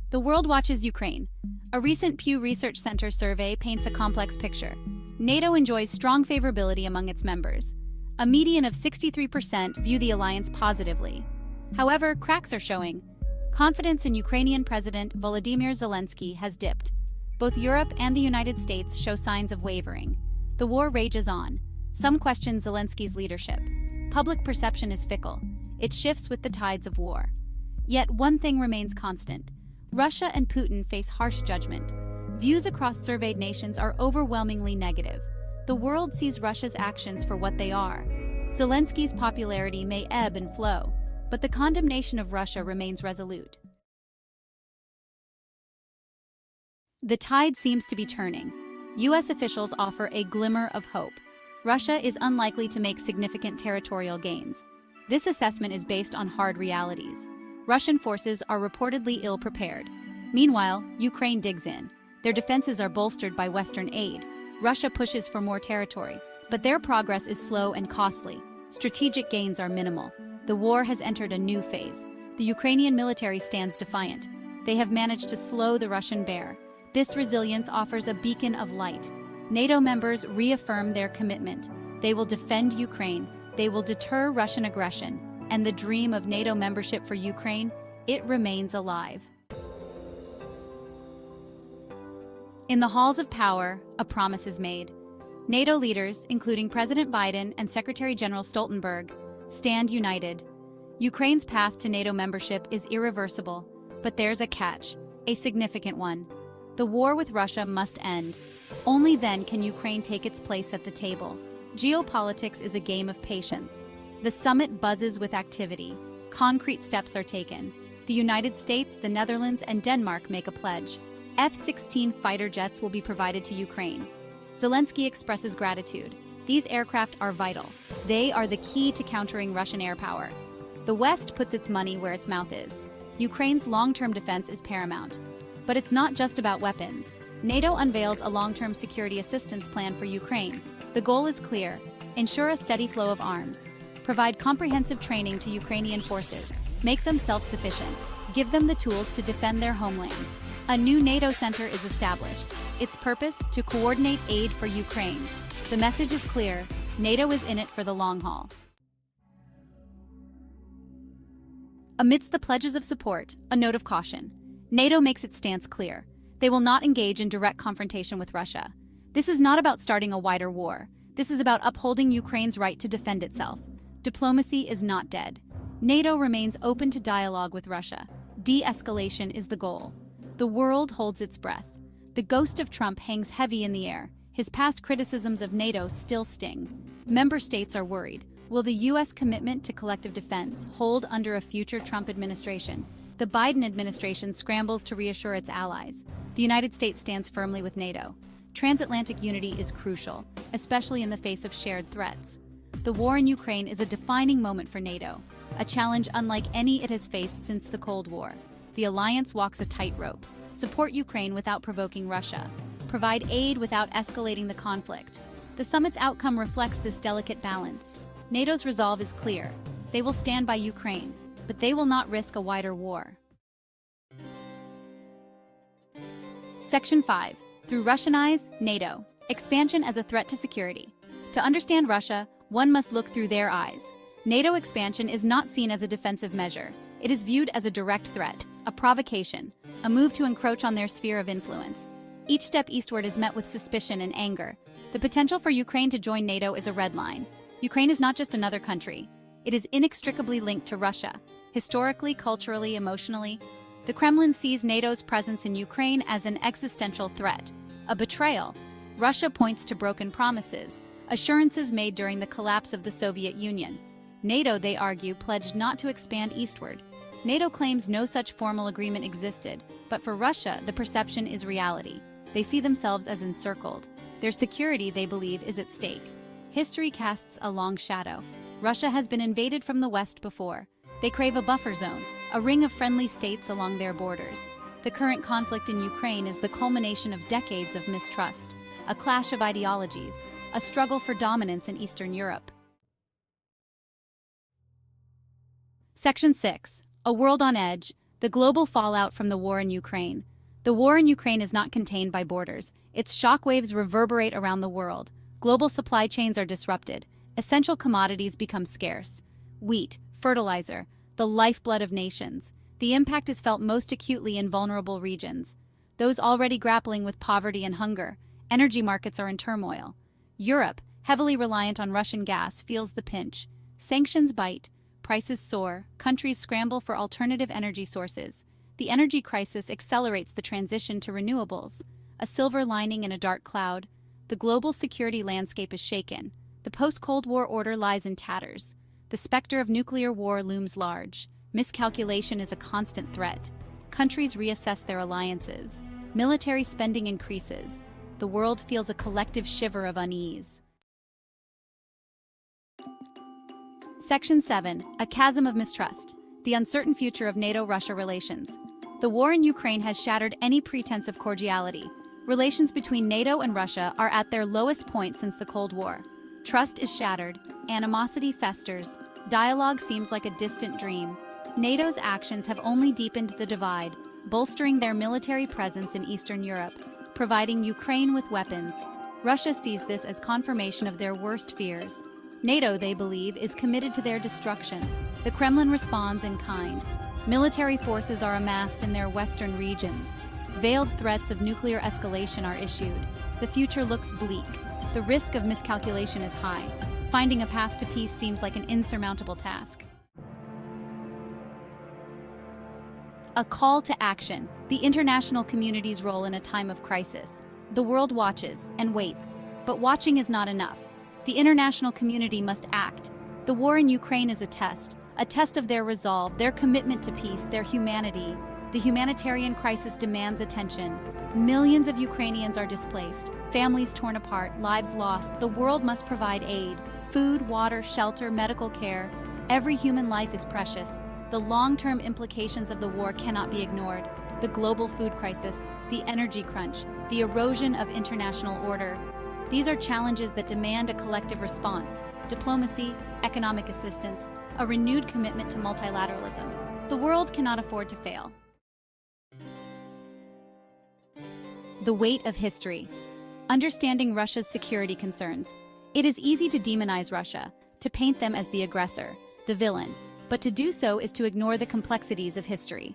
The world watches Ukraine. A recent Pew Research Center survey paints a complex picture. NATO enjoys strong favorability among its members. A median of 63% view the alliance positively. However, cracks are showing. Confidence in Ukrainian President Volodymyr Zelenskyy has dipped. Both Europe and the United States show signs of wavering. The war rages on. Some question Zelenskyy's leadership. Public perception is fickle. It shifts with the tides of war. Yet one thing remains constant. Russia and Putin face harsh judgment. Views across surveyed nations are overwhelmingly negative. The world sees Russia's actions for what they are. Zelenskyy's popularity may ebb and flow, but the condemnation of Russia remains resolute. The tide seems to be turning. U.S. officials offer a glimmer of hope. Russia is unlikely to make significant territorial gains. This assessment is based on hard realities. Russian forces are reportedly ill-prepared. Meanwhile, Ukraine digs in. Their defenses are bolstered by Western aid. Russia pushes for more territory, but their progress is slow and costly. Strategic gains are minimal. The war has entered a new phase. The Ukrainian military stands defiant. They have managed to slow the Russian bear. This resilience offers a beacon of light. NATO members reaffirm their commitment. They will defend Ukraine. They will deter Russian aggression. And the dream of NATO membership for Ukraine, it remains alive. In the halls of power, a promise is made. NATO leaders, including President Biden and Secretary General Stoltenberg, stand united. Ukraine's path to NATO membership is irreversible, but there's a catch, a significant one. The war with Russia must end. Only then can Ukraine take its place at the table. Geopolitics is a game of patience. The summit buzzes with activity. Concrete steps are taken. The United States, the Netherlands, and Denmark make a pledge. F-16 fighter jets will be provided to Ukraine. Zelenskyy expresses gratitude. These aircraft are vital. They are the key to countering Russian air power. The West puts its money where its mouth is. Ukraine's long-term defense is paramount. But it's not just about weapons. NATO unveils a long-term security assistance plan for Ukraine. The goal is clear: ensure a steady flow of arms. Provide comprehensive training to Ukrainian forces. Make them self-sufficient. Give them the tools to defend their homeland. A new NATO center is established. Its purpose, to coordinate aid for Ukraine. The message is clear: NATO is in it for the long haul. Amidst the pledges of support, a note of caution. NATO makes its stance clear. They will not engage in direct confrontation with Russia. This is not about starting a wider war. This is about upholding Ukraine's right to defend itself. Diplomacy is not dead. NATO remains open to dialogue with Russia. De-escalation is the goal. The world holds its breath. The ghost of Trump hangs heavy in the air. His past criticisms of NATO still sting. Member states are worried. Will the U.S. commitment to collective defense hold under a future Trump administration? The Biden administration scrambles to reassure its allies. The United States stands firmly with NATO. Transatlantic unity is crucial, especially in the face of shared threats. The war in Ukraine is a defining moment for NATO, a challenge unlike any it has faced since the Cold War. The alliance walks a tightrope. Support Ukraine without provoking Russia. Provide aid without escalating the conflict. The summit's outcome reflects this delicate balance. NATO's resolve is clear. They will stand by Ukraine, but they will not risk a wider war. Section 5. Through Russian eyes, NATO. Expansion as a threat to security. To understand Russia, one must look through their eyes. NATO expansion is not seen as a defensive measure. It is viewed as a direct threat, a provocation, a move to encroach on their sphere of influence. Each step eastward is met with suspicion and anger. The potential for Ukraine to join NATO is a red line. Ukraine is not just another country. It is inextricably linked to Russia, historically, culturally, emotionally. The Kremlin sees NATO's presence in Ukraine as an existential threat, a betrayal. Russia points to broken promises, assurances made during the collapse of the Soviet Union. NATO, they argue, pledged not to expand eastward. NATO claims no such formal agreement existed, but for Russia, the perception is reality. They see themselves as encircled. Their security, they believe, is at stake. History casts a long shadow. Russia has been invaded from the West before. They crave a buffer zone, a ring of friendly states along their borders. The current conflict in Ukraine is the culmination of decades of mistrust, a clash of ideologies, a struggle for dominance in Eastern Europe. Section 6. A world on edge, The global fallout from the war in Ukraine. The war in Ukraine is not contained by borders. Its shockwaves reverberate around the world. Global supply chains are disrupted. Essential commodities become scarce. Wheat, fertilizer, the lifeblood of nations. The impact is felt most acutely in vulnerable regions. Those already grappling with poverty and hunger. Energy markets are in turmoil. Europe, heavily reliant on Russian gas, feels the pinch. Sanctions bite. Prices soar. Countries scramble for alternative energy sources. The energy crisis accelerates the transition to renewables. A silver lining in a dark cloud. The global security landscape is shaken. The post-Cold War order lies in tatters. The specter of nuclear war looms large. Miscalculation is a constant threat. Countries reassess their alliances. Military spending increases. The world feels a collective shiver of unease. Section 7. A chasm of mistrust. The uncertain future of NATO-Russia relations. The war in Ukraine has shattered any pretense of cordiality. Relations between NATO and Russia are at their lowest point since the Cold War. Trust is shattered, animosity festers, dialogue seems like a distant dream. NATO's actions have only deepened the divide, bolstering their military presence in Eastern Europe, providing Ukraine with weapons. Russia sees this as confirmation of their worst fears. NATO, they believe, is committed to their destruction. The Kremlin responds in kind. Military forces are amassed in their western regions. Veiled threats of nuclear escalation are issued. The future looks bleak. The risk of miscalculation is high. Finding a path to peace seems like an insurmountable task. A call to action. The international community's role in a time of crisis. The world watches and waits, but watching is not enough. The international community must act. The war in Ukraine is a test of their resolve, their commitment to peace, their humanity. The humanitarian crisis demands attention. Millions of Ukrainians are displaced, families torn apart, lives lost. The world must provide aid, food, water, shelter, medical care. Every human life is precious. The long-term implications of the war cannot be ignored. The global food crisis, the energy crunch, the erosion of international order. These are challenges that demand a collective response: diplomacy, economic assistance, a renewed commitment to multilateralism. The world cannot afford to fail. The weight of history. Understanding Russia's security concerns. It is easy to demonize Russia, to paint them as the aggressor, the villain, but to do so is to ignore the complexities of history.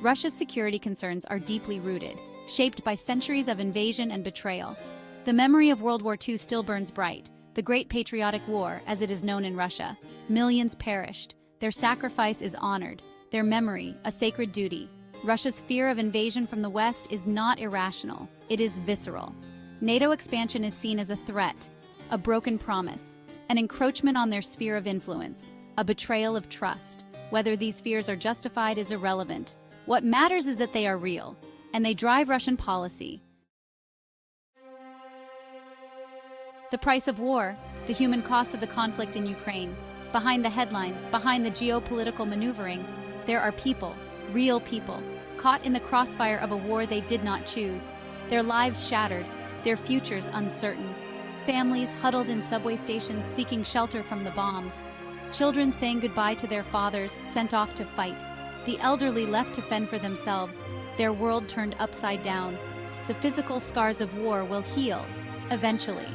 Russia's security concerns are deeply rooted, shaped by centuries of invasion and betrayal. The memory of World War II still burns bright, the Great Patriotic War, as it is known in Russia. Millions perished. Their sacrifice is honored, their memory a sacred duty. Russia's fear of invasion from the West is not irrational, it is visceral. NATO expansion is seen as a threat, a broken promise, an encroachment on their sphere of influence, a betrayal of trust. Whether these fears are justified is irrelevant. What matters is that they are real, and they drive Russian policy. The price of war, the human cost of the conflict in Ukraine. Behind the headlines, behind the geopolitical maneuvering, there are people, real people, caught in the crossfire of a war they did not choose. Their lives shattered, their futures uncertain. Families huddled in subway stations seeking shelter from the bombs. Children saying goodbye to their fathers, sent off to fight. The elderly left to fend for themselves, their world turned upside down. The physical scars of war will heal, eventually.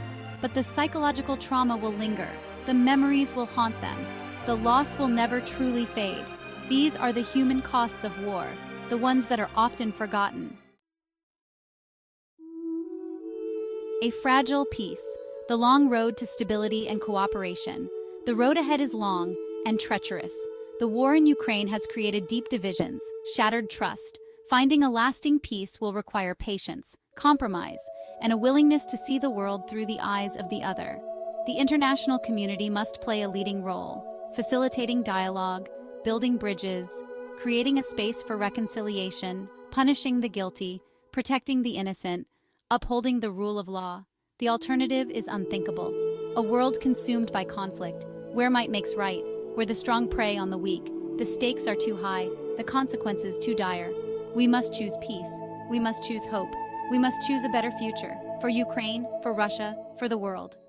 But the psychological trauma will linger. The memories will haunt them. The loss will never truly fade. These are the human costs of war, the ones that are often forgotten. A fragile peace, the long road to stability and cooperation. The road ahead is long and treacherous. The war in Ukraine has created deep divisions, shattered trust. Finding a lasting peace will require patience, compromise, and a willingness to see the world through the eyes of the other. The international community must play a leading role, facilitating dialogue, building bridges, creating a space for reconciliation, punishing the guilty, protecting the innocent, upholding the rule of law. The alternative is unthinkable. A world consumed by conflict, where might makes right, where the strong prey on the weak. The stakes are too high, the consequences too dire. We must choose peace. We must choose hope. We must choose a better future, for Ukraine, for Russia, for the world.